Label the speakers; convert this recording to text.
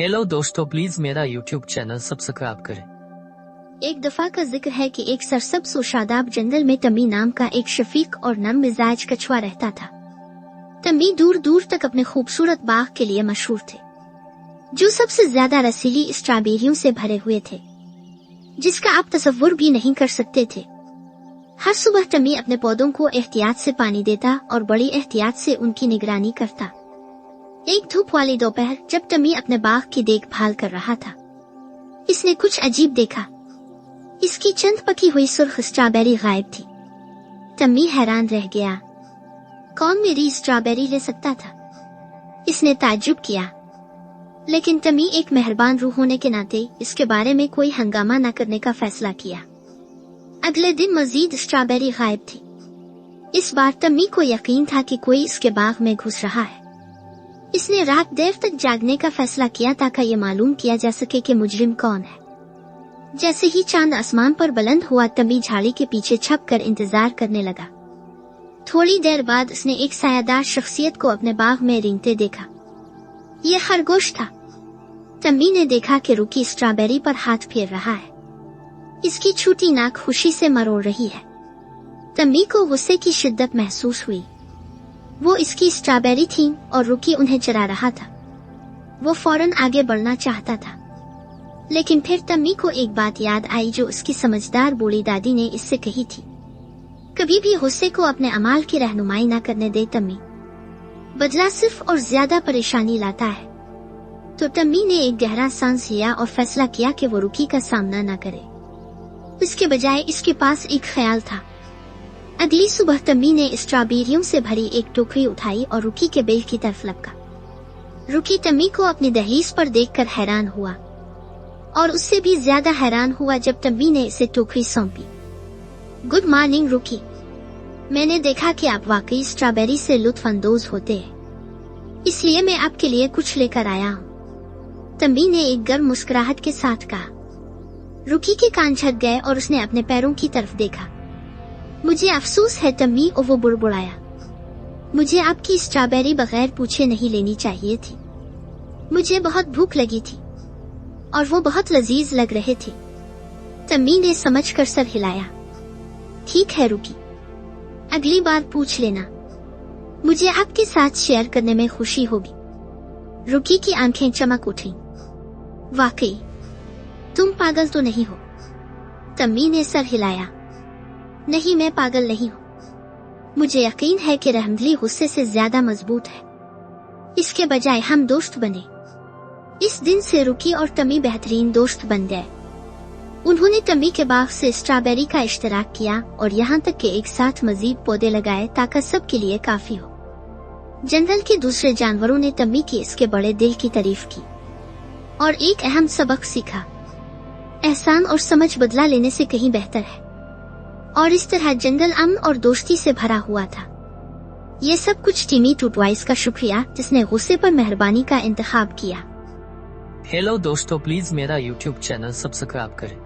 Speaker 1: Hello दोस्तों, please मेरा YouTube channel subscribe करें।
Speaker 2: एक दफा का जिक्र है कि एक सरसब्ज और शादाब जंगल में तमी नाम का एक शफीक और नम मिजाज कछुआ रहता था। तमी दूर दूर तक अपने खूबसूरत बाग के लिए मशहूर थे, जो सबसे ज्यादा रसीली स्ट्रॉबेरियों से भरे हुए थे, जिसका आप तसव्वुर भी नहीं कर सकते थे। हर सुबह तमी अपने पौधों को एहतियात से पानी देता और बड़ी एहतियात से उनकी निगरानी करता। एक धूप वाली दोपहर जब तमी अपने बाग की देखभाल कर रहा था, इसने कुछ अजीब देखा। इसकी चंद पकी हुई सुर्ख स्ट्रॉबेरी गायब थी। तमी हैरान रह गया। कौन मेरी स्ट्रॉबेरी ले सकता था? इसने ताज्जुब किया, लेकिन तमी एक मेहरबान रूह होने के नाते इसके बारे में कोई हंगामा न करने का फैसला किया। अगले दिन मजीद स्ट्रॉबेरी गायब थी। इस बार तमी को यकीन था कि कोई इसके बाग में घुस रहा है। इसने रात देर तक जागने का फैसला किया ताकि ये मालूम किया जा सके कि मुजरिम कौन है। जैसे ही चांद आसमान पर बुलंद हुआ, तमी झाड़ी के पीछे छप कर इंतजार करने लगा। थोड़ी देर बाद उसने एक सायादार शख्सियत को अपने बाग में रेंगते देखा। ये खरगोश था। तमी ने देखा कि रुकी स्ट्रॉबेरी पर हाथ फेर रहा है। इसकी छोटी नाक खुशी से मरोड़ रही है। तमी को गुस्से की शिद्दत महसूस हुई। वो इसकी स्ट्रॉबेरी थी और रुकी उन्हें चरा रहा था। वो फौरन आगे बढ़ना चाहता था, लेकिन फिर तमी को एक बात याद आई जो उसकी समझदार बूढ़ी दादी ने इससे कही थी। कभी भी गुस्से को अपने अमाल की रहनुमाई न करने दे तमी, बदला सिर्फ और ज्यादा परेशानी लाता है। तो तमी ने एक गहरा सांस लिया और फैसला किया कि वो रुकी का सामना न करे। इसके बजाय इसके पास एक ख्याल था। अगली सुबह तमी ने स्ट्रॉबेरियों से भरी एक टोकरी उठाई और रुकी के बिल की तरफ लपका। रुकी तमी को अपनी दहलीज पर देखकर हैरान हुआ, और उससे भी ज्यादा हैरान हुआ जब तमी ने इसे टोकरी सौंपी। गुड मॉर्निंग रुकी, मैंने देखा कि आप वाकई स्ट्रॉबेरी से लुत्फ अंदोज होते हैं, इसलिए मैं आपके लिए कुछ लेकर आया हूँ। तमी ने एक गर्म मुस्कुराहट के साथ कहा। रुकी के कान झक गए और उसने अपने पैरों की तरफ देखा। मुझे अफसोस है तमी, और वो बुड़बुड़ाया। मुझे आपकी स्ट्रॉबेरी बगैर पूछे नहीं लेनी चाहिए थी। मुझे बहुत भूख लगी थी और वो बहुत लजीज लग रहे थे। तमी ने समझकर सर हिलाया। ठीक है रुकी, अगली बार पूछ लेना। मुझे आपके साथ शेयर करने में खुशी होगी। रुकी की आंखें चमक उठी। वाकई तुम पागल तो नहीं हो? तमी ने सर हिलाया। नहीं, मैं पागल नहीं हूँ। मुझे यकीन है कि रहमदिली गुस्से से ज्यादा मजबूत है। इसके बजाय हम दोस्त बने। इस दिन से रुकी और तमी बेहतरीन दोस्त बन गए। उन्होंने तमी के बाग से स्ट्रॉबेरी का इश्तराक किया और यहाँ तक कि एक साथ मजीद पौधे लगाए ताकि सबके लिए काफी हो। जंगल के दूसरे जानवरों ने तमी की इसके बड़े दिल की तारीफ की और एक अहम सबक सीखा। एहसान और समझ बदला लेने से कहीं बेहतर है। और इस तरह जंगल अमन और दोस्ती से भरा हुआ था। ये सब कुछ टीमी टूटवाइस का शुक्रिया, जिसने गुस्से पर मेहरबानी का इंतखाब किया।
Speaker 1: हेलो दोस्तों, प्लीज मेरा यूट्यूब चैनल सब्सक्राइब करें।